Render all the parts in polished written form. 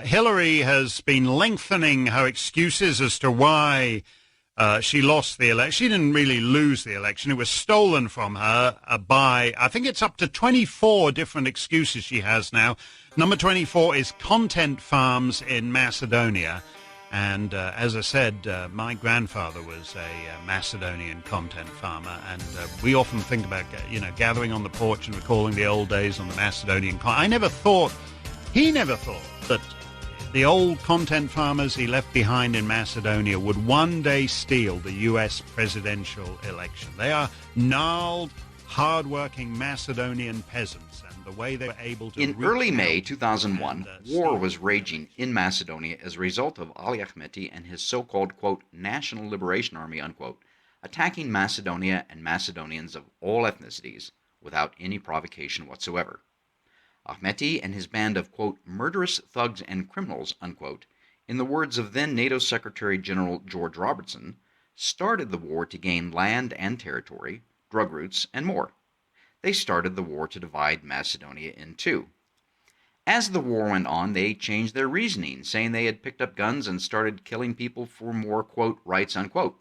Hillary has been lengthening her excuses as to why she lost the election. She didn't really lose the election. It was stolen from her by, I think it's up to 24 different excuses she has now. Number 24 is content farms in Macedonia. And as I said, my grandfather was a Macedonian content farmer, and we often think about, gathering on the porch and recalling the old days on the Macedonian. He never thought that the old content farmers he left behind in Macedonia would one day steal the U.S. presidential election. They are gnarled, hard-working Macedonian peasants, and the way they were able to... In early May 2001, war was raging in Macedonia as a result of Ali Ahmeti and his so-called, quote, National Liberation Army, unquote, attacking Macedonia and Macedonians of all ethnicities without any provocation whatsoever. Ahmeti and his band of, quote, murderous thugs and criminals, unquote, in the words of then NATO Secretary General George Robertson, started the war to gain land and territory, drug routes, and more. They started the war to divide Macedonia in two. As the war went on, they changed their reasoning, saying they had picked up guns and started killing people for more, quote, rights, unquote.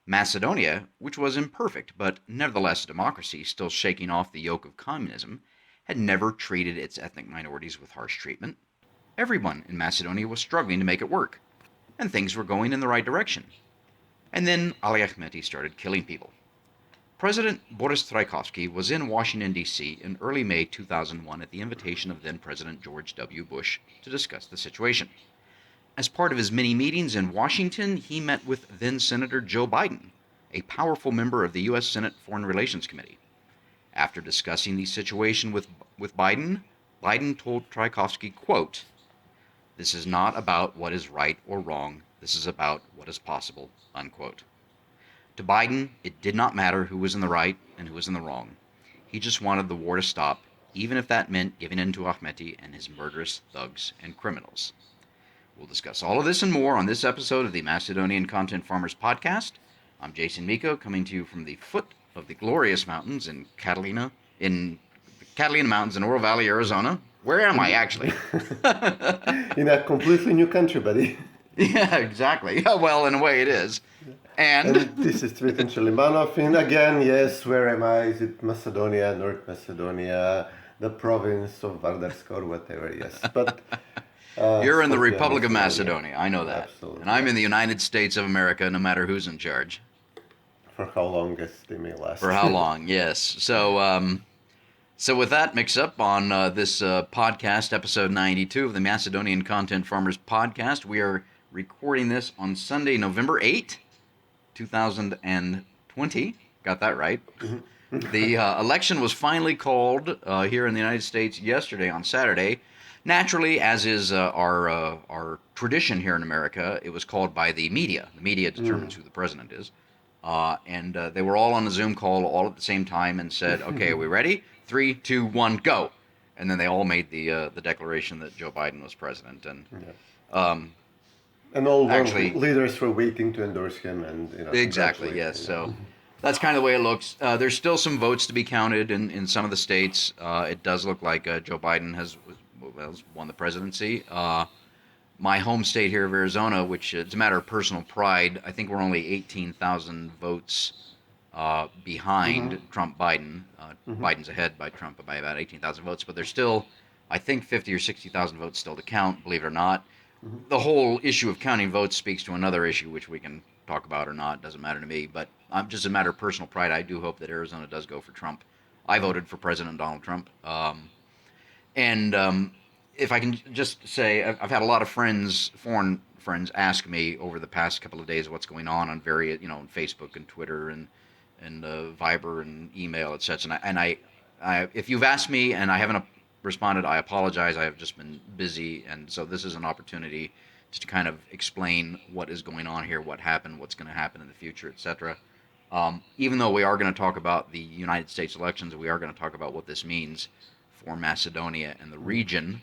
Macedonia, which was imperfect but nevertheless a democracy still shaking off the yoke of communism, had never treated its ethnic minorities with harsh treatment. Everyone in Macedonia was struggling to make it work, and things were going in the right direction. And then Ali Ahmeti started killing people. President Boris was in Washington, D.C. in early May 2001 at the invitation of then-President George W. Bush to discuss the situation. As part of his many meetings in Washington, he met with then-Senator Joe Biden, a powerful member of the U.S. Senate Foreign Relations Committee. After discussing the situation with Biden, Biden told Tchaikovsky, quote, "This is not about what is right or wrong. This is about what is possible," unquote. To Biden, it did not matter who was in the right and who was in the wrong. He just wanted the war to stop, even if that meant giving in to Ahmeti and his murderous thugs and criminals. We'll discuss all of this and more on this episode of the Macedonian Content Farmers Podcast. I'm Jason Miko, coming to you from the foot of the glorious mountains in Catalina Mountains in Oro Valley, Arizona. Where am I, actually? In a completely new country, buddy. Yeah, exactly. Well, in a way it is. And this is Cvetin Šelimanov, and again, yes, where am I? Is it Macedonia, North Macedonia, the province of Vardarska or whatever, yes. But you're in the Republic of Macedonia, I know that. Absolutely. And I'm in the United States of America, no matter who's in charge. For how long as they may last. For how long, yes. So with that mix-up on this podcast, episode 92 of the Macedonian Content Farmers Podcast, we are recording this on Sunday, November 8, 2020. Got that right. Mm-hmm. The election was finally called here in the United States yesterday on Saturday. Naturally, as is our tradition here in America, it was called by the media. The media determines who the president is. And they were all on a Zoom call all at the same time and said, okay, are we ready? 3, 2, 1, go. And then they all made the declaration that Joe Biden was president. And and all leaders were waiting to endorse him. And exactly, yes. So that's kind of the way it looks. There's still some votes to be counted in some of the states. It does look like Joe Biden has won the presidency. My home state here of Arizona, which it's a matter of personal pride, I think we're only 18,000 votes behind Trump-Biden. Biden's ahead by Trump by about 18,000 votes, but there's still, I think, 50 or 60,000 votes still to count, believe it or not. The whole issue of counting votes speaks to another issue, which we can talk about or not, doesn't matter to me, but just a matter of personal pride, I do hope that Arizona does go for Trump. I voted for President Donald Trump. If I can just say, I've had a lot of foreign friends, ask me over the past couple of days what's going on various, on Facebook and Twitter and Viber and email, etc. And I, if you've asked me and I haven't responded, I apologize. I have just been busy, and so this is an opportunity to kind of explain what is going on here, what happened, what's going to happen in the future, etc. Even though we are going to talk about the United States elections, we are going to talk about what this means for Macedonia and the region.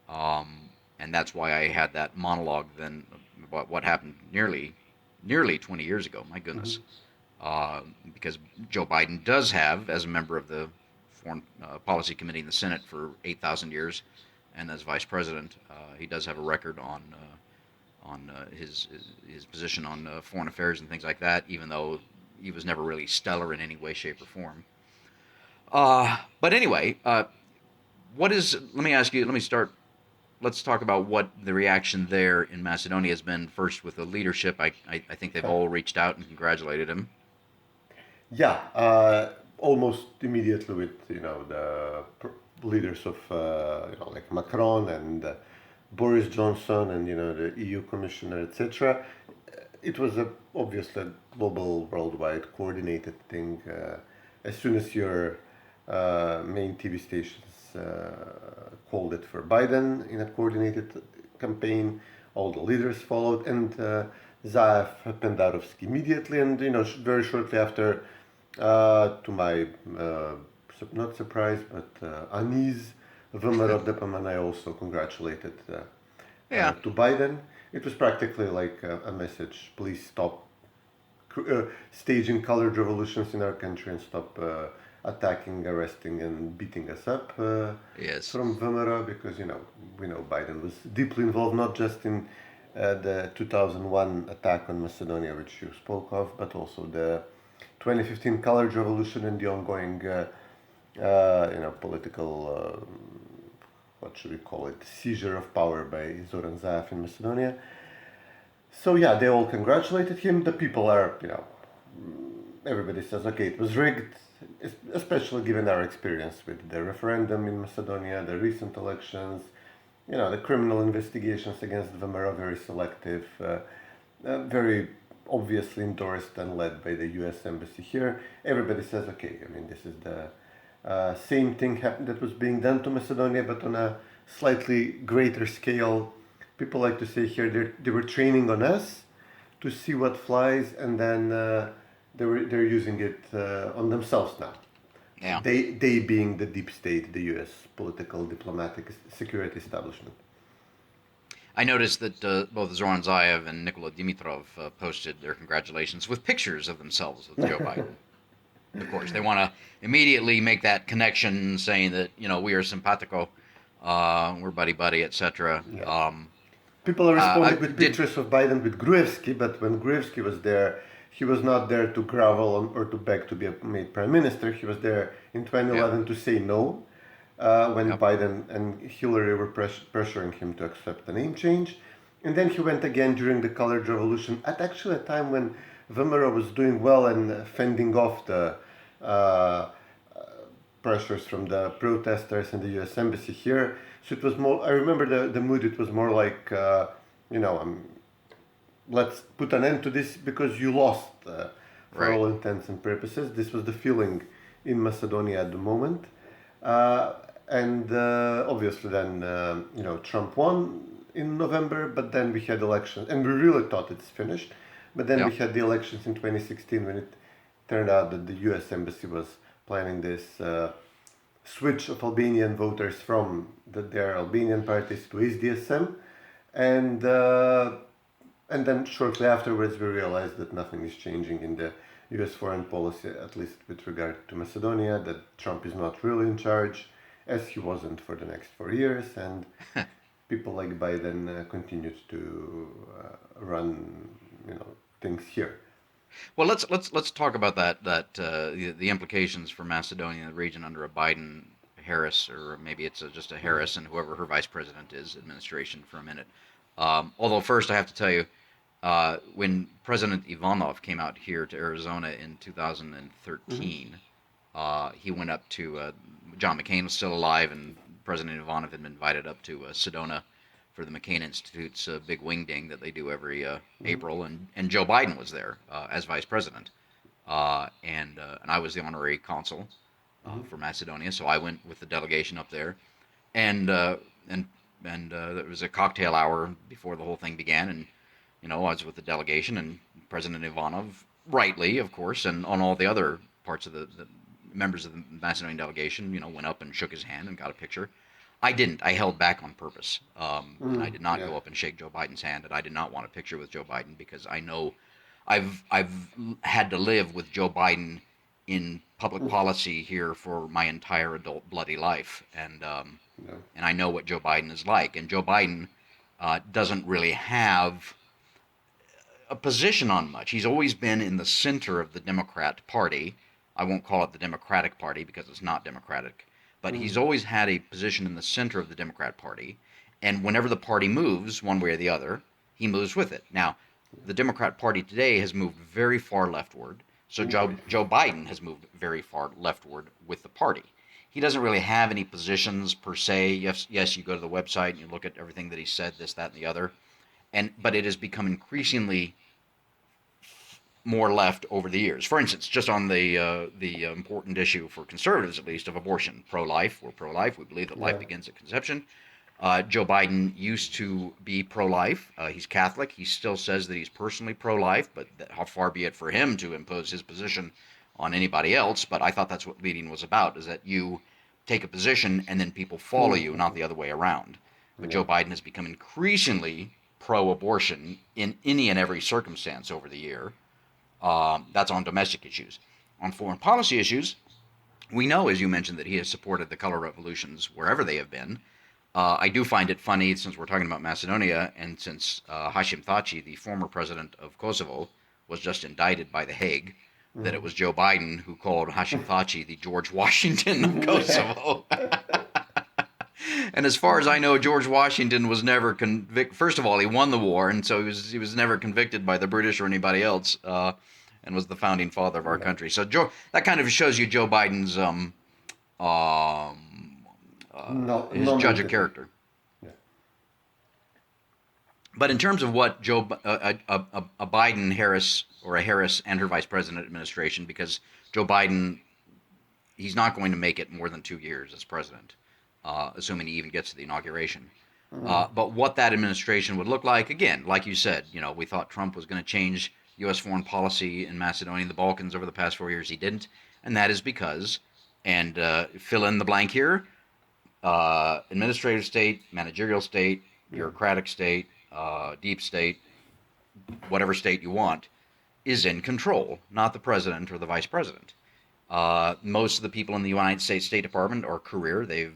And that's why I had that monologue then about what happened nearly 20 years ago. My goodness. Because Joe Biden does have, as a member of the Foreign Policy Committee in the Senate for 8,000 years, and as vice president, he does have a record on his position on foreign affairs and things like that, even though he was never really stellar in any way, shape, or form. But anyway, what is? Let me ask you. Let me start. Let's talk about what the reaction there in Macedonia has been. First, with the leadership, I think they've all reached out and congratulated him. Yeah, almost immediately with the leaders of like Macron and Boris Johnson and the EU Commissioner, etc. It was obviously a global, worldwide, coordinated thing. As soon as your main TV stations called it for Biden in a coordinated campaign, all the leaders followed, and Zaev Pendarovsky immediately, and very shortly after, to my not surprise, but unease, Vmerod and I also congratulated to Biden. It was practically like a message: please stop staging colored revolutions in our country and stop attacking, arresting, and beating us up from Vmera, because we know Biden was deeply involved not just in the 2001 attack on Macedonia, which you spoke of, but also the 2015 colored revolution and the ongoing political what should we call it, seizure of power by Zoran Zaev in Macedonia. So yeah, they all congratulated him. The people are, everybody says, okay, it was rigged, especially given our experience with the referendum in Macedonia, the recent elections, the criminal investigations against Vmera, very selective, very obviously endorsed and led by the US Embassy here. Everybody says, okay, this is the same thing that was being done to Macedonia, but on a slightly greater scale. People like to say here they were training on us to see what flies, and then they're using it on themselves now. Yeah. They being the deep state, the U.S. political, diplomatic, security establishment. I noticed that both Zoran Zaev and Nikola Dimitrov posted their congratulations with pictures of themselves with Joe Biden. Of course, they want to immediately make that connection, saying that we are simpatico, we're buddy, etc. Yeah. People are responding with pictures of Biden with Gruevski, but when Gruevski was there, he was not there to grovel or to beg to be made prime minister. He was there in 2011 to say no, when Biden and Hillary were pressuring him to accept the name change. And then he went again during the colored revolution, at actually a time when Vmera was doing well and fending off the pressures from the protesters and the U.S. Embassy here. So it was more, I remember the mood, it was more like, let's put an end to this because you lost for all intents and purposes. This was the feeling in Macedonia at the moment. And obviously then, Trump won in November, but then we had elections, and we really thought it's finished. But then we had the elections in 2016 when it turned out that the U.S. Embassy was planning this switch of Albanian voters from their Albanian parties to SDSM. And then shortly afterwards we realized that nothing is changing in the U.S. foreign policy, at least with regard to Macedonia, that Trump is not really in charge, as he wasn't for the next 4 years, and people like Biden continued to run things here. Well, let's talk about that the implications for Macedonia and the region under a Biden Harris, or maybe it's just a Harris and whoever her vice president is, administration for a minute. Although first I have to tell you, when President Ivanov came out here to Arizona in 2013, he went up to John McCain was still alive, and President Ivanov had been invited up to Sedona for the McCain Institute's big wingding that they do every April, and Joe Biden was there as vice president, and I was the honorary consul for Macedonia, so I went with the delegation up there, and there was a cocktail hour before the whole thing began, and I was with the delegation, and President Ivanov, rightly, of course, and on all the other parts of the members of the Macedonian delegation, went up and shook his hand and got a picture. I didn't. I held back on purpose. And I did not go up and shake Joe Biden's hand, and I did not want a picture with Joe Biden because I know I've had to live with Joe Biden in public policy here for my entire adult bloody life, and I know what Joe Biden is like. And Joe Biden doesn't really have a position on much. He's always been in the center of the Democrat Party. I won't call it the Democratic Party because it's not democratic, but he's always had a position in the center of the Democrat Party. And whenever the party moves one way or the other, he moves with it. Now, the Democrat Party today has moved very far leftward. So Joe Biden has moved very far leftward with the party. He doesn't really have any positions per se. Yes, you go to the website and you look at everything that he said, this, that, and the other. But it has become increasingly more left over the years. For instance, just on the important issue for conservatives, at least, of abortion, pro-life. We're pro-life. We believe that life begins at conception. Joe Biden used to be pro-life. He's Catholic. He still says that he's personally pro-life, but how far be it for him to impose his position on anybody else. But I thought that's what leading was about, is that you take a position and then people follow you, not the other way around. But Joe Biden has become increasingly pro-abortion in any and every circumstance over the year. That's on domestic issues. On foreign policy issues, we know, as you mentioned, that he has supported the color revolutions wherever they have been. I do find it funny, since we're talking about Macedonia, and since Hashim Thaçi, the former president of Kosovo, was just indicted by The Hague, that it was Joe Biden who called Hashim Thaçi the George Washington of Kosovo. And as far as I know, George Washington was never convicted. First of all, he won the war, and so he was never convicted by the British or anybody else, and was the founding father of our country. So that kind of shows you Joe Biden's his judge of character. Yeah. But in terms of what a Biden-Harris or a Harris and her vice president administration, because Joe Biden, he's not going to make it more than 2 years as president, assuming he even gets to the inauguration. But what that administration would look like, again, like you said, we thought Trump was going to change U.S. foreign policy in Macedonia and the Balkans over the past 4 years. He didn't, and that is because, and fill in the blank here, administrative state, managerial state, bureaucratic state, deep state, whatever state you want, is in control, not the president or the vice president. Most of the people in the United States State Department are career. They've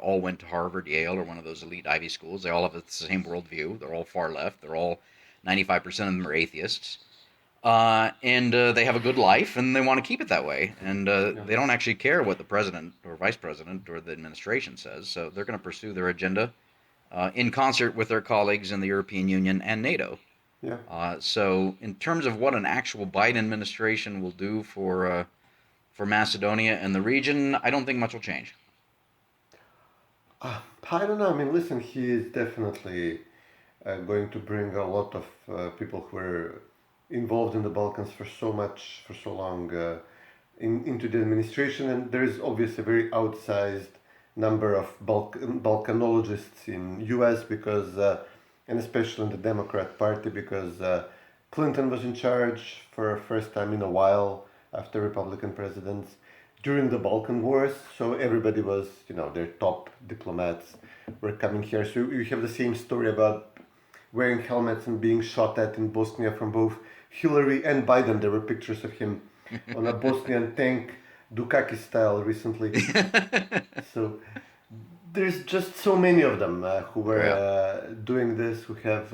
all went to Harvard, Yale, or one of those elite Ivy schools. They all have the same worldview. They're all far left. They're all 95% of them are atheists. And they have a good life, and they want to keep it that way. And they don't actually care what the president or vice president or the administration says. So they're going to pursue their agenda in concert with their colleagues in the European Union and NATO. Yeah. So in terms of what an actual Biden administration will do for Macedonia and the region, I don't think much will change. I don't know. I mean, listen, he is definitely going to bring a lot of people who are involved in the Balkans for so long into the administration, and there is obviously a very outsized number of Balkanologists in U.S. because, and especially in the Democrat Party, because Clinton was in charge for the first time in a while after Republican presidents during the Balkan Wars, so everybody was, their top diplomats were coming here. So you have the same story about wearing helmets and being shot at in Bosnia from both Hillary and Biden. There were pictures of him on a Bosnian tank, Dukaki style, recently. So there's just so many of them who were doing this, who have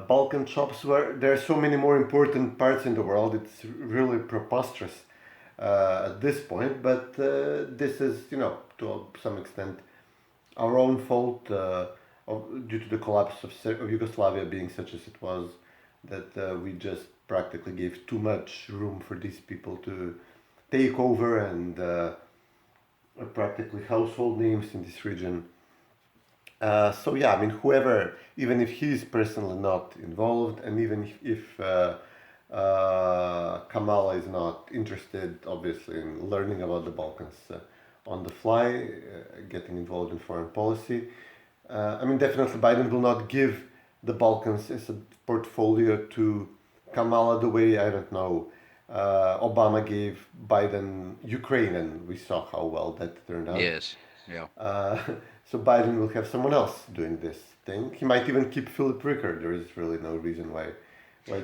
Balkan chops. Where there are so many more important parts in the world. It's really preposterous at this point. But this is, to some extent, our own fault due to the collapse of Yugoslavia being such as it was, that we just practically gave too much room for these people to take over, and practically household names in this region. So yeah, I mean, whoever, even if he's personally not involved, and even if Kamala is not interested, obviously, in learning about the Balkans on the fly, getting involved in foreign policy, I mean, definitely Biden will not give the Balkans as a portfolio to Kamala the way, I don't know, Obama gave Biden Ukraine, and we saw how well that turned out. Yes, yeah. So Biden will have someone else doing this thing. He might even keep Philip Reekers. There is really no reason why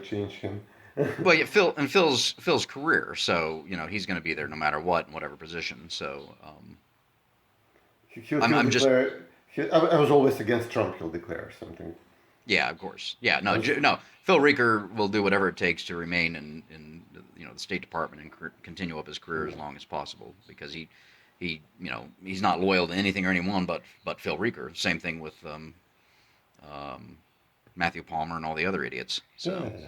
change him. Well, yeah, Phil's career, so he's going to be there no matter what, in whatever position. So He'll I'm just declare. I was always against Trump. He'll declare something. yeah, of course, yeah, no, I was, no. Phil Reeker will do whatever it takes to remain in the State Department and continue up his career as long as possible because he's not loyal to anything or anyone but Phil Reeker. Same thing with Matthew Palmer and all the other idiots. So. yeah.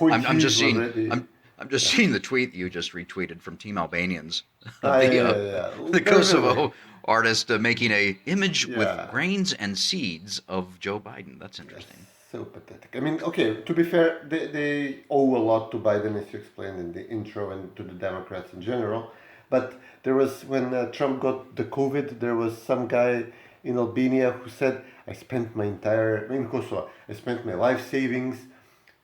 I'm just seeing Already. I'm just seeing the tweet you just retweeted from Team Albanians of Yeah. the Kosovo artist making a image with Yeah. grains and seeds of Joe Biden. That's interesting. So pathetic. I mean, okay, to be fair, they owe a lot to Biden, as you explained in the intro, and to the Democrats in general. But there was, when Trump got the COVID, there was some guy in Albania who said, in Kosovo, I spent my life savings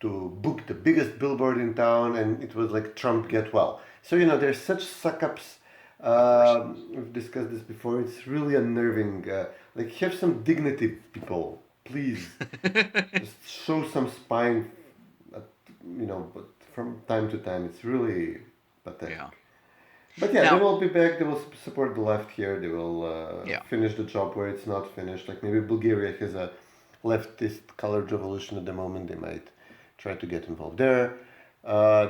to book the biggest billboard in town, and it was like Trump get well. So, there's such suck-ups. We've discussed this before. It's really unnerving. Have some dignity, people. Please, just show some spine, but from time to time, it's really pathetic. Yeah. But yeah, Now- they will be back, they will support the left here, they will Yeah. finish the job where it's not finished. Like maybe Bulgaria has a leftist colored revolution at the moment, they might try to get involved there.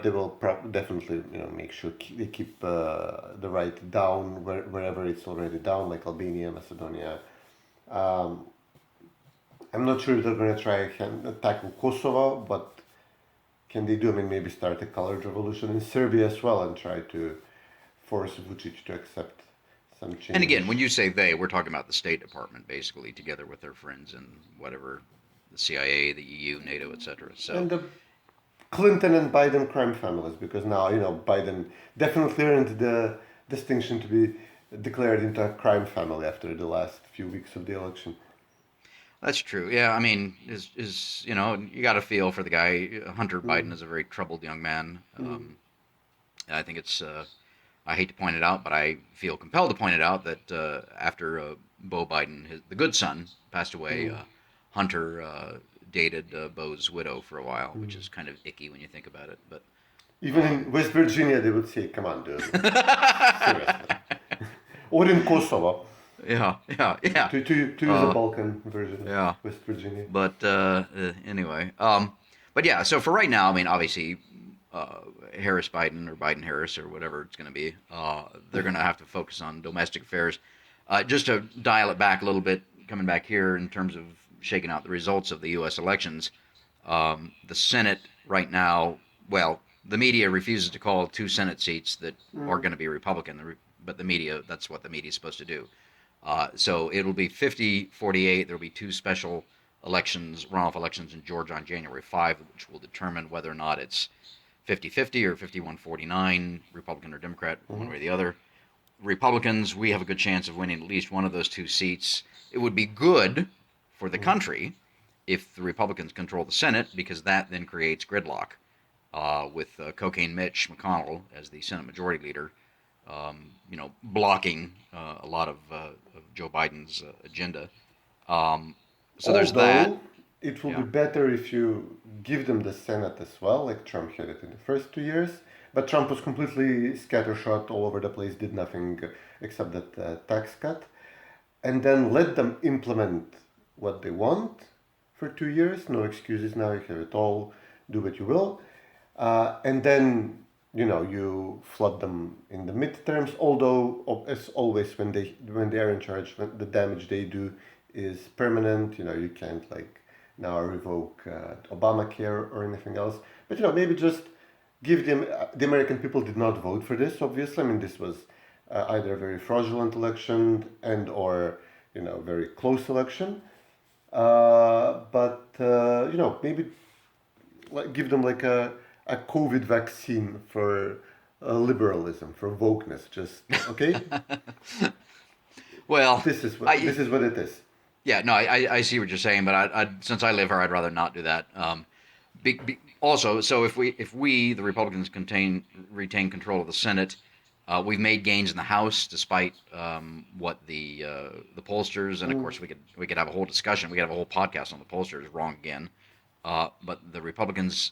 They will definitely, make sure they keep the right down wherever it's already down, like Albania, Macedonia. I'm not sure if they're going to try and tackle Kosovo, but can they do? I mean, maybe start a colored revolution in Serbia as well and try to force Vucic to accept some change. And again, when you say they, we're talking about the State Department, basically, together with their friends in whatever, the CIA, the EU, NATO, etc. So And the Clinton and Biden crime families, because now, Biden definitely earned the distinction to be declared into a crime family after the last few weeks of the election. that's true. Yeah, I mean, you got to feel for the guy. Hunter Biden is a very troubled young man. I think it's. I hate to point it out, but I feel compelled to point it out that after Beau Biden, the good son, passed away, Hunter dated Beau's widow for a while, which is kind of icky when you think about it. But Even in West Virginia, they would say, come on, dude. Seriously. Or in Kosovo, yeah. to use a Balkan version of yeah. West Virginia. But anyway, but yeah. So for right now, I mean, obviously, Harris Biden or Biden Harris or whatever it's going to be, they're going to have to focus on domestic affairs. Just to dial it back a little bit, coming back here in terms of shaking out the results of the U.S. elections, the Senate right now, well, the media refuses to call 2 Senate seats that are going to be Republican, but the media, that's what the media is supposed to do. So it'll be 50-48. There'll be 2 special elections, runoff elections in Georgia on January 5, which will determine whether or not it's 50-50 or 51-49, Republican or Democrat, one way or the other. Republicans, we have a good chance of winning at least one of those 2 seats. It would be good for the country if the Republicans control the Senate, because that then creates gridlock with Cocaine Mitch McConnell as the Senate Majority Leader, blocking a lot of Joe Biden's agenda. So there's that. It will Yeah. be better if you give them the Senate as well, like Trump had it in the first 2 years. But Trump was completely scattershot all over the place, did nothing except that tax cut. And then let them implement what they want for 2 years. No excuses now, you have it all, do what you will. And then, you flood them in the midterms. Although, as always, when they are in charge, the damage they do is permanent. You can't now revoke Obamacare or anything else. But maybe just give them. The American people did not vote for this. Obviously, I mean this was either a very fraudulent election or very close election. But maybe give them a COVID vaccine for liberalism, for wokeness. Just okay. Well, This is what it is. yeah, no, I see what you're saying, but I since I live here, I'd rather not do that. Also, so if we the Republicans retain control of the Senate, we've made gains in the House despite what the pollsters, and of course we could have a whole discussion, we could have a whole podcast on the pollsters wrong again. But the Republicans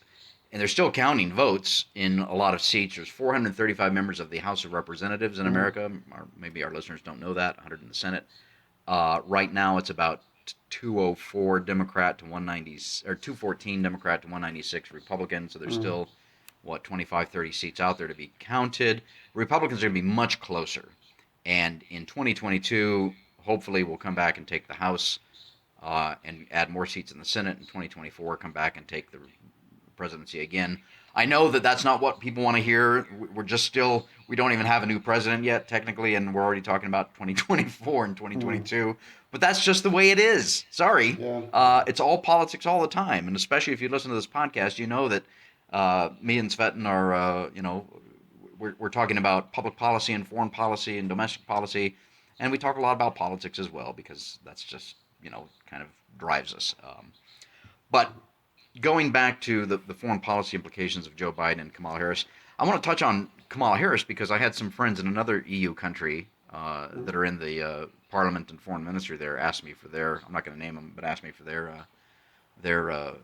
and they're still counting votes in a lot of seats. There's 435 members of the House of Representatives in America. Or maybe our listeners don't know that. 100 in the Senate. Right now, it's about 204 Democrat to 190, or 214 Democrat to 196 Republican. So there's still 25, 30 seats out there to be counted. Republicans are going to be much closer. And in 2022, hopefully we'll come back and take the House and add more seats in the Senate. In 2024, come back and take the presidency again. I know that that's not what people want to hear. We're just still, we don't even have a new president yet, technically, and we're already talking about 2024 and 2022. But that's just the way it is. Sorry. Yeah. It's all politics all the time. And especially if you listen to this podcast, you know that me and Cvetin are, we're talking about public policy and foreign policy and domestic policy. And we talk a lot about politics as well, because that's just, kind of drives us. But going back to the foreign policy implications of Joe Biden and Kamala Harris, I want to touch on Kamala Harris because I had some friends in another EU country that are in the Parliament and Foreign Ministry there asked me for their, I'm not going to name them, but asked me for their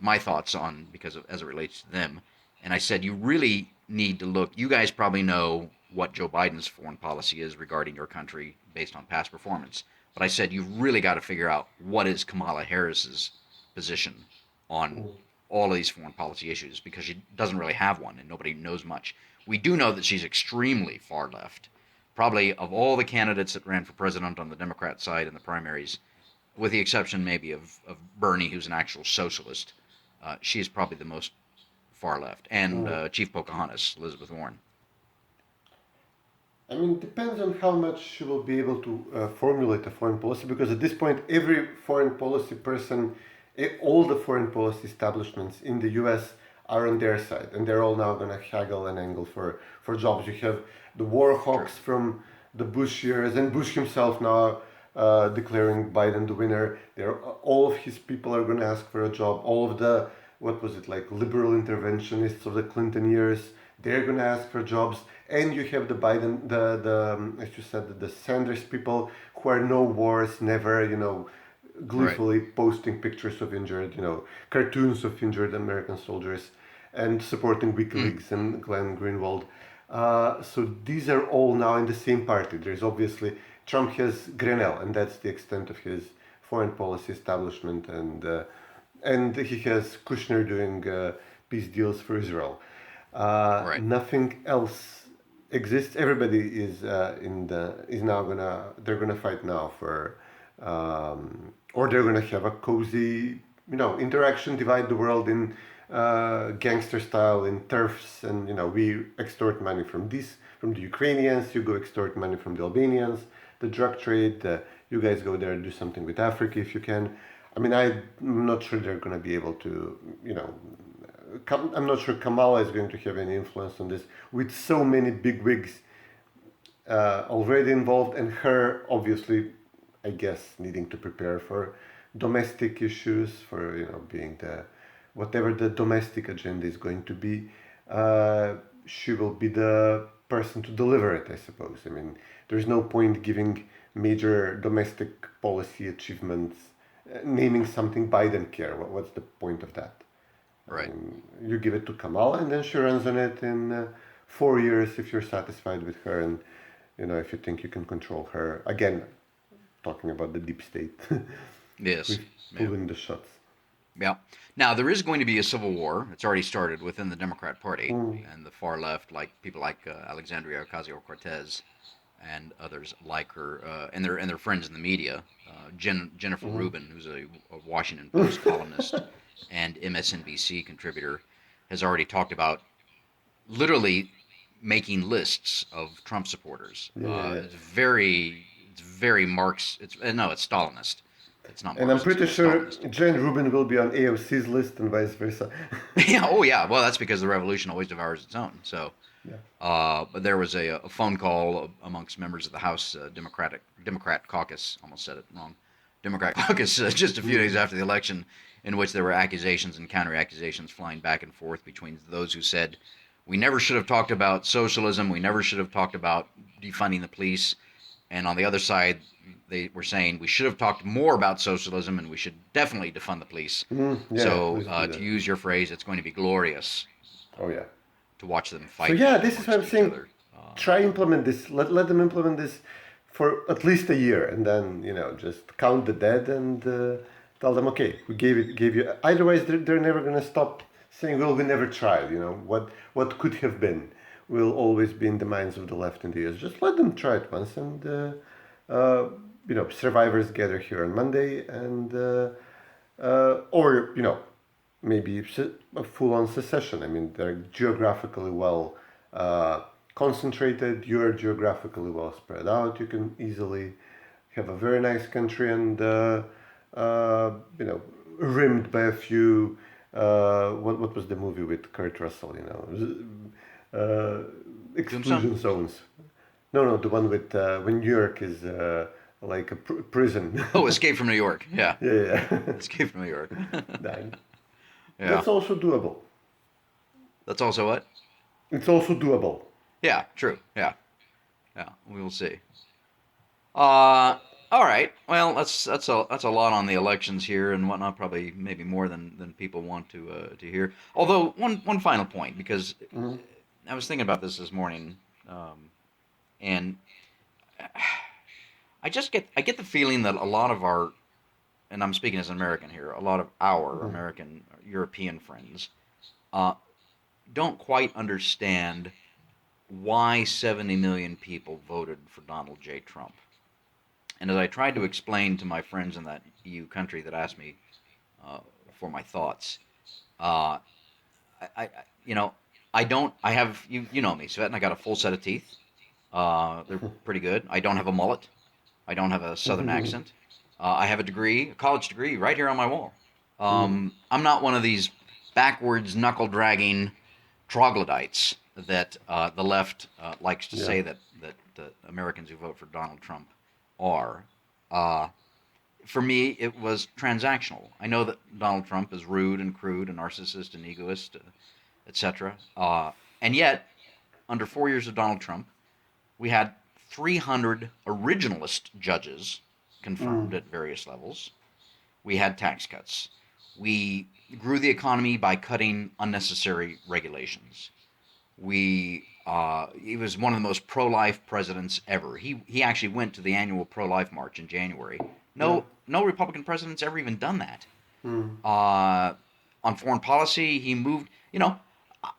my thoughts on, as it relates to them. And I said, you really need to look, you guys probably know what Joe Biden's foreign policy is regarding your country based on past performance. But I said, you've really got to figure out what is Kamala Harris's position on all of these foreign policy issues, because she doesn't really have one and nobody knows much. We do know that she's extremely far left. Probably of all the candidates that ran for president on the Democrat side in the primaries, with the exception maybe of Bernie, who's an actual socialist, she is probably the most far left. And Chief Pocahontas, Elizabeth Warren. I mean, it depends on how much she will be able to formulate a foreign policy, because at this point, every foreign policy person, all the foreign policy establishments in the US are on their side, and they're all now going to haggle and angle for jobs. You have the war hawks from the Bush years, and Bush himself now declaring Biden the winner. All of his people are going to ask for a job. All of the, liberal interventionists of the Clinton years, they're going to ask for jobs. And you have the Biden, as you said, the Sanders people who are no wars, never, gleefully posting pictures of injured, cartoons of injured American soldiers, and supporting WikiLeaks and Glenn Greenwald. So these are all now in the same party. There's obviously, Trump has Grenell, and that's the extent of his foreign policy establishment, and he has Kushner doing peace deals for Israel. Nothing else exists. Everybody is they're gonna fight now for, or they're gonna have a cozy, interaction, divide the world in gangster style, in turfs, and we extort money from the Ukrainians, you go extort money from the Albanians, the drug trade, you guys go there and do something with Africa if you can. I mean, I'm not sure they're gonna be able to, I'm not sure Kamala is going to have any influence on this, with so many bigwigs already involved, and her obviously, I guess, needing to prepare for domestic issues, for being whatever the domestic agenda is going to be. She will be the person to deliver it, I suppose. I mean, there's no point giving major domestic policy achievements, naming something Biden care. What's the point of that? Right. You give it to Kamala, and then she runs on it in 4 years if you're satisfied with her, and if you think you can control her. Again, talking about the deep state. Yes. Pulling the shots. Yeah. Now, there is going to be a civil war. It's already started within the Democrat Party and the far left, like people like Alexandria Ocasio-Cortez and others like her, and their friends in the media. Jennifer Rubin, who's a Washington Post columnist and MSNBC contributor, has already talked about literally making lists of Trump supporters. It's very Marx. It's Stalinist. It's not Marxist. And I'm pretty sure Jane Rubin will be on AOC's list and vice versa. Yeah. Oh, yeah. Well, that's because the revolution always devours its own. So, but there was a phone call amongst members of the House Democrat caucus. Almost said it wrong. Democrat caucus just a few days after the election, in which there were accusations and counter-accusations flying back and forth between those who said, we never should have talked about socialism, we never should have talked about defunding the police, And on the other side, they were saying we should have talked more about socialism and we should definitely defund the police. So, to use your phrase, it's going to be glorious. Oh yeah. To watch them fight. So yeah, this is what I'm saying. Other. Try implement this. Let them implement this for at least a year, and then just count the dead and tell them, okay, we gave you. Otherwise, they're never gonna stop saying, well, we never tried. What could have been will always be in the minds of the left in the US. Just let them try it once, and survivors gather here on Monday, and or maybe a full-on secession. I mean, they're geographically well concentrated. You're geographically well spread out. You can easily have a very nice country and rimmed by a few. What was the movie with Kurt Russell? Exclusion zones. No, the one with when New York is like a prison. Oh, Escape from New York. Yeah. Yeah. Escape from New York. Yeah. That's also doable. That's also what? It's also doable. Yeah, true. Yeah. We will see. All right. Well, that's a lot on the elections here and whatnot. Probably maybe more than people want to hear. Although one final point, because I was thinking about this morning, and I get the feeling that a lot of our, and I'm speaking as an American here, a lot of our American, European friends don't quite understand why 70 million people voted for Donald J. Trump. And as I tried to explain to my friends in that EU country that asked me for my thoughts, I have, you know me, Cvetin, I got a full set of teeth. They're pretty good. I don't have a mullet. I don't have a southern accent. I have a college degree right here on my wall. I'm not one of these backwards knuckle-dragging troglodytes that the left likes to say that Americans who vote for Donald Trump are. For me, it was transactional. I know that Donald Trump is rude and crude and narcissist and egoist, etc. And yet, under 4 years of Donald Trump, we had 300 originalist judges confirmed at various levels. We had tax cuts. We grew the economy by cutting unnecessary regulations. He was one of the most pro-life presidents ever. He actually went to the annual pro-life march in January. No Republican president's ever even done that. On foreign policy, he moved.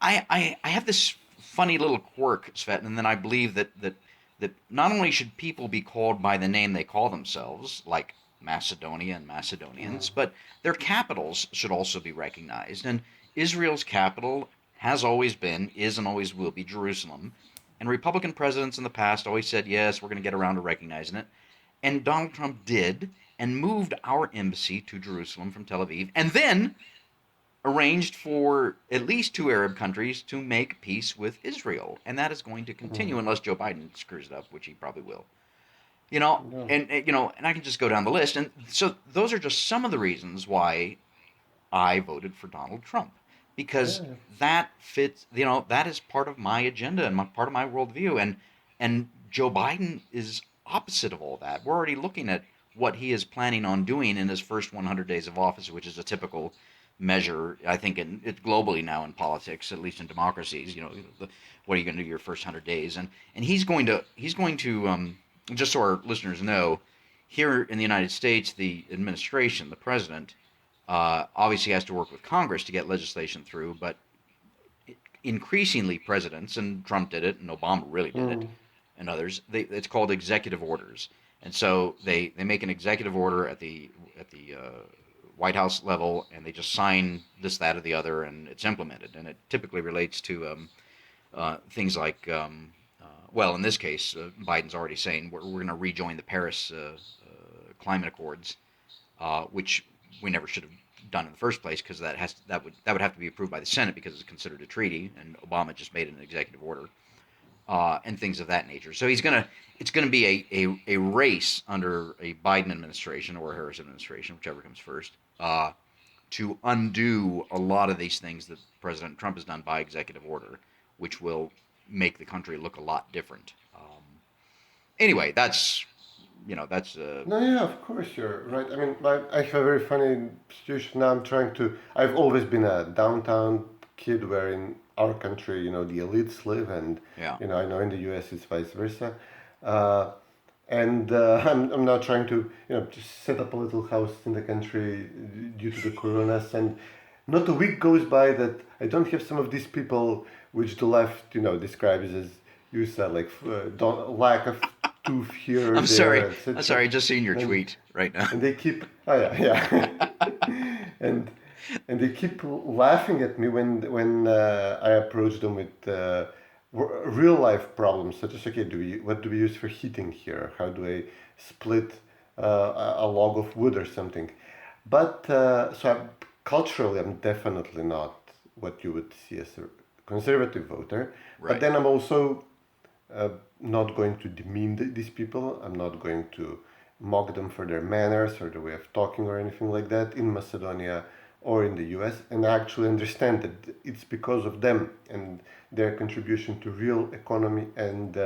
I have this funny little quirk, Cvetin, and then I believe that not only should people be called by the name they call themselves, like Macedonia and Macedonians, but their capitals should also be recognized. And Israel's capital has always been, is, and always will be Jerusalem. And Republican presidents in the past always said, yes, we're going to get around to recognizing it. And Donald Trump did, and moved our embassy to Jerusalem from Tel Aviv, and then arranged for at least 2 Arab countries to make peace with Israel. And that is going to continue unless Joe Biden screws it up, which he probably will. And I can just go down the list. And so those are just some of the reasons why I voted for Donald Trump. Because that fits, that is part of my agenda and part of my worldview. And Joe Biden is opposite of all that. We're already looking at what he is planning on doing in his first 100 days of office, which is a typical measure, I think, globally now in politics, at least in democracies. What are you going to do your first 100 days? And he's going to just so our listeners know, here in the United States, the administration, the president, obviously has to work with Congress to get legislation through, but increasingly presidents, and Trump did it, and Obama really did it, and others, it's called executive orders. And so they make an executive order at the White House level, and they just sign this, that, or the other, and it's implemented. And it typically relates to things like, in this case, Biden's already saying we're going to rejoin the Paris climate accords, which we never should have done in the first place, because that would have to be approved by the Senate because it's considered a treaty, and Obama just made an executive order, and things of that nature. So it's going to be a race under a Biden administration or a Harris administration, whichever comes first, to undo a lot of these things that President Trump has done by executive order, which will make the country look a lot different. Anyway, that's No, yeah, of course you're right. I mean, I have a very funny situation now. I've always been a downtown kid where in our country, the elites live, and, yeah. I know in the US it's vice versa. Uh, and I'm now trying to, just set up a little house in the country due to the coronas. And not a week goes by that I don't have some of these people, which the left, describes as, you said, like, lack of tooth here or I'm there, sorry. I'm etc. sorry. I just seen your And tweet right now. and they keep, oh yeah, yeah, and they keep laughing at me when I approach them with real life problems, such as, okay, what do we use for heating here? How do I split a log of wood or something? But culturally, I'm definitely not what you would see as a conservative voter. But Right. then I'm also uh, not going to demean these people. I'm not going to mock them for their manners or the way of talking or anything like that in Macedonia or in the US. And I actually understand that it's because of them and their contribution to real economy and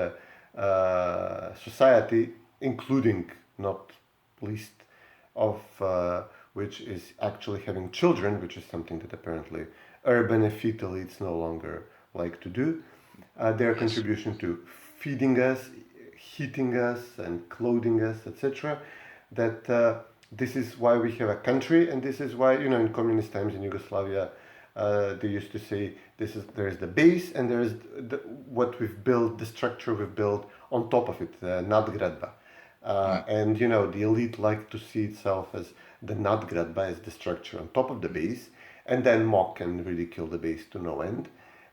society, including not least of which is actually having children, which is something that apparently urban and fit elites no longer like to do. Their Yes. contribution to feeding us, heating us, and clothing us, etc. That this is why we have a country, and this is why, in communist times in Yugoslavia, they used to say there is the base, and there is what we've built, the structure we've built on top of it, nadgradba. Mm. And the elite like to see itself as the nadgradba, as the structure on top of the base, and then mock and ridicule the base to no end.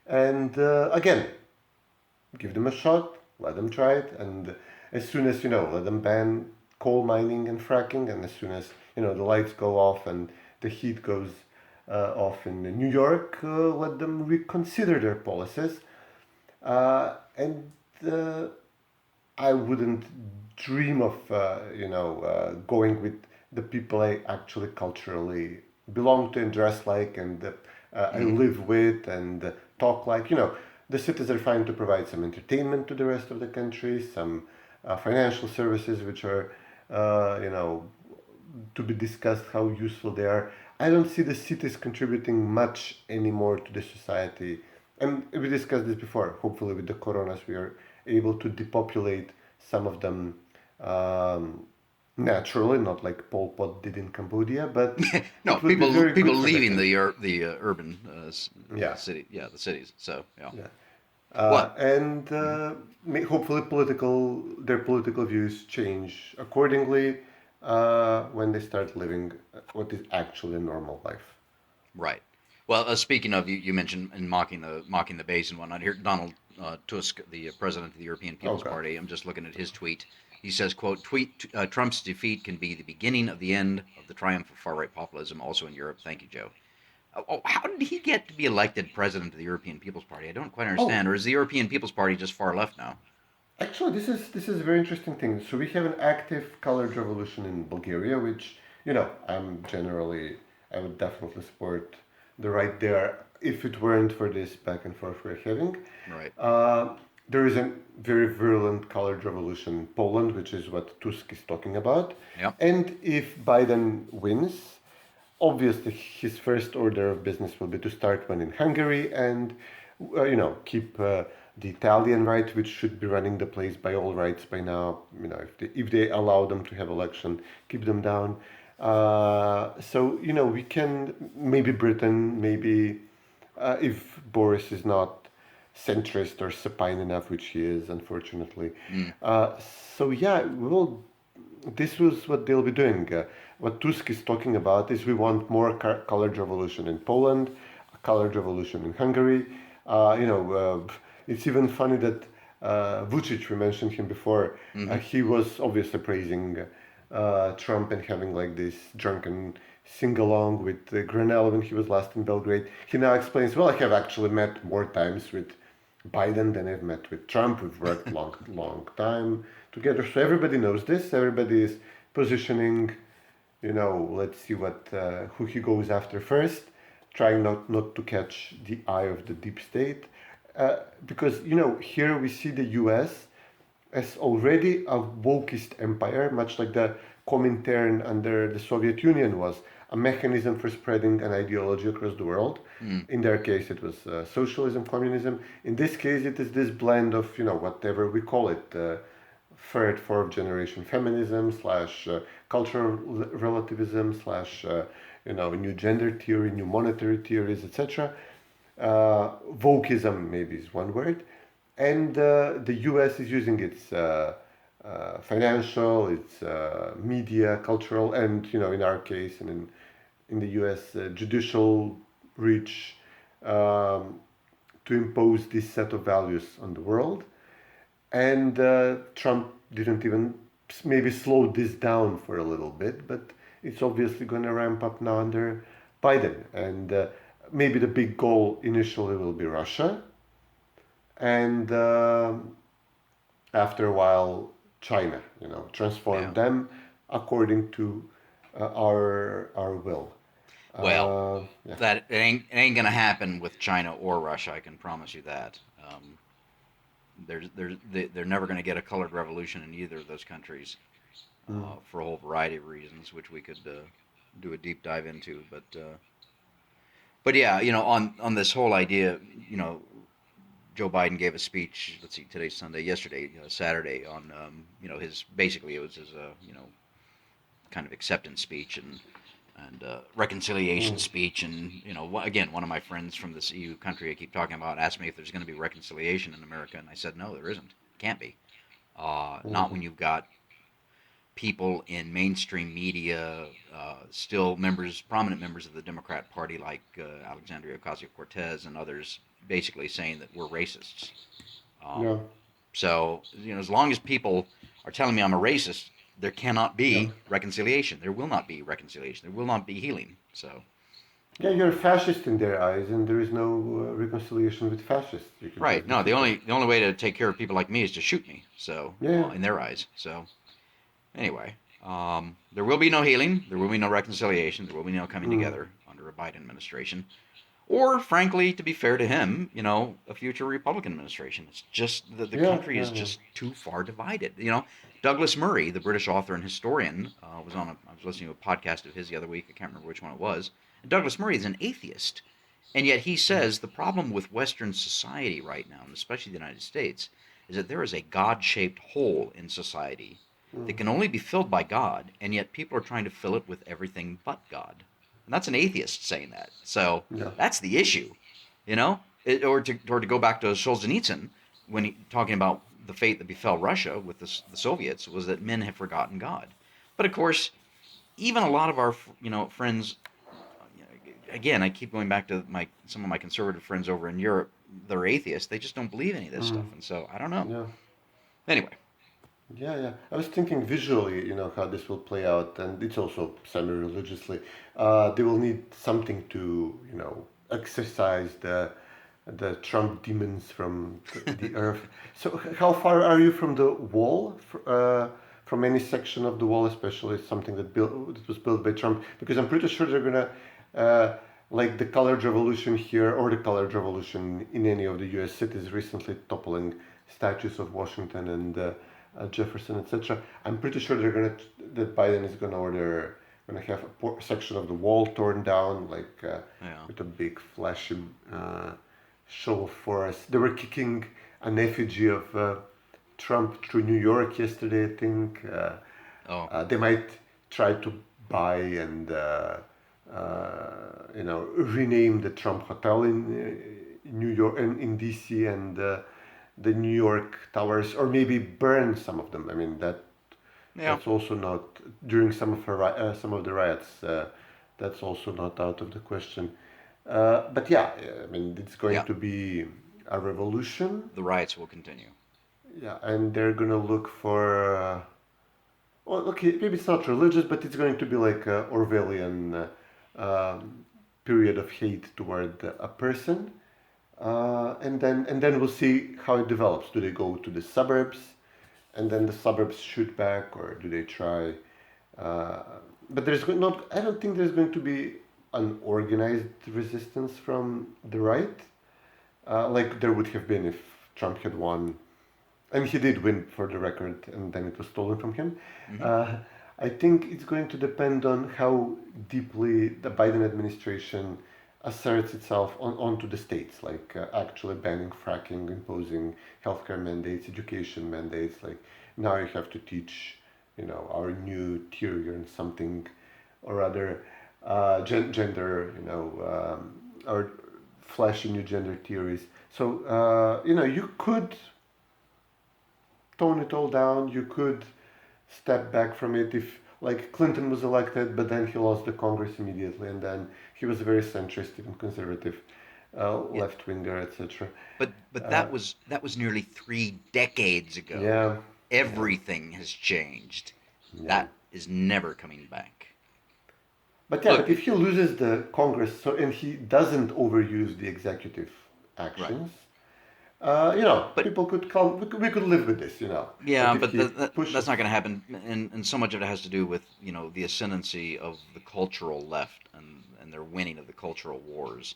And again, give them a shot, let them try it, and as soon as let them ban coal mining and fracking, and as soon as the lights go off and the heat goes off in New York, let them reconsider their policies. And I wouldn't dream of going with the people I actually culturally belong to and dress like and I Mm. live with and talk like. The cities are trying to provide some entertainment to the rest of the country, some financial services which are to be discussed how useful they are. I don't see the cities contributing much anymore to the society. And we discussed this before. Hopefully, with the coronas, we are able to depopulate some of them naturally, not like Pol Pot did in Cambodia, but No, it would be very people good for the leaving country. the urban Yeah, city, yeah, the cities. So yeah. yeah. What? And hopefully their political views change accordingly when they start living what is actually a normal life. Right. Well, speaking of, you mentioned in mocking the base and whatnot. Here, Donald Tusk, the president of the European Oh People's God. Party. I'm just looking at his tweet. He says, "quote Tweet Trump's defeat can be the beginning of the end of the triumph of far-right populism, also in Europe. Thank you, Joe." How did he get to be elected president of the European People's Party? I don't quite Oh, understand. Or is the European People's Party just far left now? actually, this is a very interesting thing. So we have an active colored revolution in Bulgaria, which I would definitely support the right there if it weren't for this back and forth we're having. Right. Uh, there is a very virulent colored revolution in Poland, which is what Tusk is talking about. Yep. And if Biden wins, obviously his first order of business will be to start one in Hungary and keep the Italian right, which should be running the place by all rights by now. If they allow them to have election, keep them down. So we can maybe Britain, maybe if Boris is not centrist or supine enough, which he is, unfortunately. Mm. So yeah, this was what they'll be doing. What Tusk is talking about is we want more colored revolution in Poland, a colored revolution in Hungary. It's even funny that Vucic, we mentioned him before, Hmm. he was obviously praising Trump and having like this drunken sing-along with Granell when he was last in Belgrade. He now explains, well, I have actually met more times with Biden than I've met with Trump. We've worked long time together. So everybody knows this. Everybody is positioning, let's see who he goes after first, trying not to catch the eye of the deep state. Because, here we see the US as already a wokist empire, much like the Comintern under the Soviet Union was a mechanism for spreading an ideology across the world. In their case, it was socialism, communism. In this case, it is this blend of, whatever we call it, third, fourth generation feminism slash cultural relativism slash, new gender theory, new monetary theories, etc. Wokeism maybe is one word. And the US is using its financial, its media, cultural, and, in our case, and in the US, judicial reach to impose this set of values on the world. And Trump didn't even maybe slow this down for a little bit, but it's obviously going to ramp up now under Biden. And maybe the big goal initially will be Russia. And after a while, China, transform them according to our will. Well, that it ain't gonna happen with China or Russia. I can promise you that. They're never gonna get a colored revolution in either of those countries for a whole variety of reasons, which we could do a deep dive into. But yeah, on this whole idea, Joe Biden gave a speech. Let's see, today's Sunday. Yesterday, Saturday, on his basically it was his kind of acceptance speech and reconciliation speech. And again, one of my friends from this EU country I keep talking about asked me if there's going to be reconciliation in America, and I said no, there isn't. Can't be. Not when you've got people in mainstream media, still prominent members of the Democrat Party like Alexandria Ocasio-Cortez and others, basically saying that we're racists. So, as long as people are telling me I'm a racist, there cannot be reconciliation. There will not be reconciliation. There will not be healing. So. Yeah, you're a fascist in their eyes, and there is no reconciliation with fascists. Right. No, the only way to take care of people like me is to shoot me. So, in their eyes. So, anyway, there will be no healing. There will be no reconciliation. There will be no coming together under a Biden administration. Or, frankly, to be fair to him, a future Republican administration. It's just the country is just too far divided. Douglas Murray, the British author and historian, I was listening to a podcast of his the other week. I can't remember which one it was. And Douglas Murray is an atheist, and yet he says the problem with Western society right now, and especially the United States, is that there is a God-shaped hole in society that can only be filled by God, and yet people are trying to fill it with everything but God. And that's an atheist saying that. So that's the issue, or to go back to Solzhenitsyn, when he talking about the fate that befell Russia with the Soviets, was that men have forgotten God. But of course, even a lot of our friends, again, I keep going back to some of my conservative friends over in Europe. They're atheists. They just don't believe any of this stuff, and so I don't know. Anyway. Yeah. I was thinking visually, how this will play out, and it's also semi-religiously. They will need something to, exercise the Trump demons from the earth. So how far are you from the wall? From any section of the wall, especially something that was built by Trump? Because I'm pretty sure they're gonna, like the colored revolution here, or the colored revolution in any of the U.S. cities recently toppling statues of Washington and Jefferson, etc. I'm pretty sure that Biden is gonna have a section of the wall torn down, like with a big flashy show of force. They were kicking an effigy of Trump through New York yesterday, I think. They might try to buy and rename the Trump Hotel in New York and in DC and the New York towers, or maybe burn some of them. I mean that's also not during some of the riots. That's also not out of the question. But yeah, I mean it's going to be a revolution. The riots will continue. Yeah, and they're gonna look for. Well, okay, maybe it's not religious, but it's going to be like a Orwellian period of hate toward a person. And then we'll see how it develops. Do they go to the suburbs, and then the suburbs shoot back, or do they try? But I don't think there's going to be an organized resistance from the right, like there would have been if Trump had won and he did win for the record, and then it was stolen from him. Mm-hmm. I think it's going to depend on how deeply the Biden administration asserts itself onto the states, like actually banning fracking, imposing healthcare mandates, education mandates. Like now you have to teach, our new theory and something or other, gender, or flashy new gender theories. So, you could tone it all down. You could step back from it if, like, Clinton was elected, but then he lost the Congress immediately, and then he was a very centrist, even conservative, Yeah. left winger, etc. But that was nearly 3 decades ago. Yeah, Everything has changed. yeah. That is never coming back. But yeah, Look, but if he loses the Congress, and he doesn't overuse the executive right. actions, But people could come. We could live with this, yeah, Like if but he pushes. that's not going to happen, and so much of it has to do with the ascendancy of the cultural left and their winning of the cultural wars.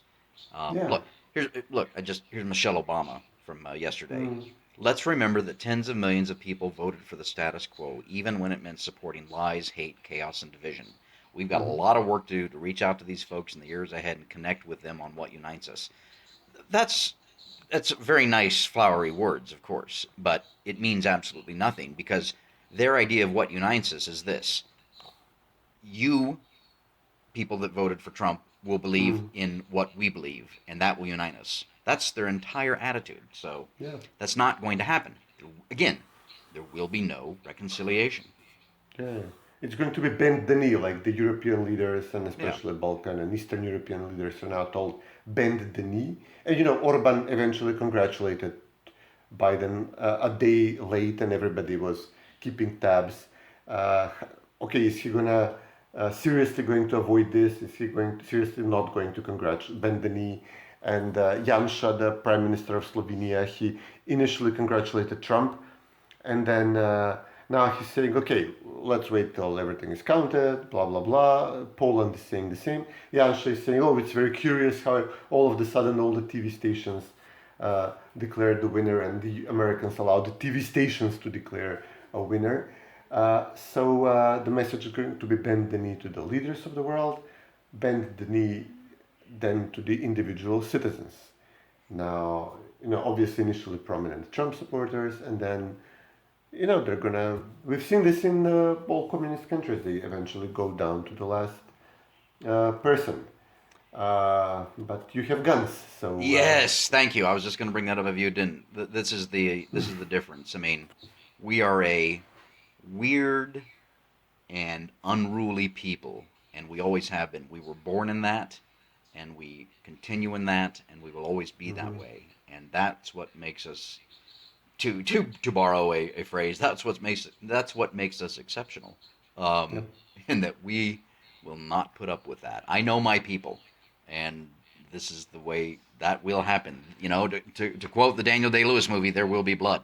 Yeah. Here's Michelle Obama from yesterday. Mm. Let's remember that tens of millions of people voted for the status quo, even when it meant supporting lies, hate, chaos, and division. We've got a Mhm. lot of work to do to reach out to these folks in the years ahead and connect with them on what unites us. That's that's very nice, flowery words, of course, but it means absolutely nothing because their idea of what unites us is this: you people that voted for Trump will believe Mm. in what we believe, and that will unite us. That's their entire attitude. So Yeah. that's not going to happen. Again, there will be no reconciliation. Yeah, it's going to be bend the knee, like the European leaders and Yeah. especially Balkan and Eastern European leaders are now told bend the knee. And Orban eventually congratulated Biden a day late, and everybody was keeping tabs. Uh, okay, is he gonna seriously going to avoid this? Is he going seriously not going to bend the knee? And Janša, the Prime Minister of Slovenia, he initially congratulated Trump, and then now he's saying, okay, let's wait till everything is counted, blah, blah, blah. Poland is saying the same. Janša is saying, oh, it's very curious how all of a sudden all the TV stations declared the winner, and the Americans allowed the TV stations to declare a winner. So the message is going to be bend the knee to the leaders of the world, bend the knee then to the individual citizens. Now, obviously initially prominent Trump supporters, and then they're gonna. We've seen this in all communist countries. They eventually go down to the last person. But you have guns, so. Yes, thank you. I was just going to bring that up if you didn't. This is the difference. I mean, we are a weird and unruly people, and we always have been. We were born in that, and we continue in that, and we will always be that way. And that's what makes us, to borrow a phrase, that's what makes us exceptional, Yep. and that we will not put up with that. I know my people, and this is the way that will happen. To quote the Daniel Day-Lewis movie, there will be blood.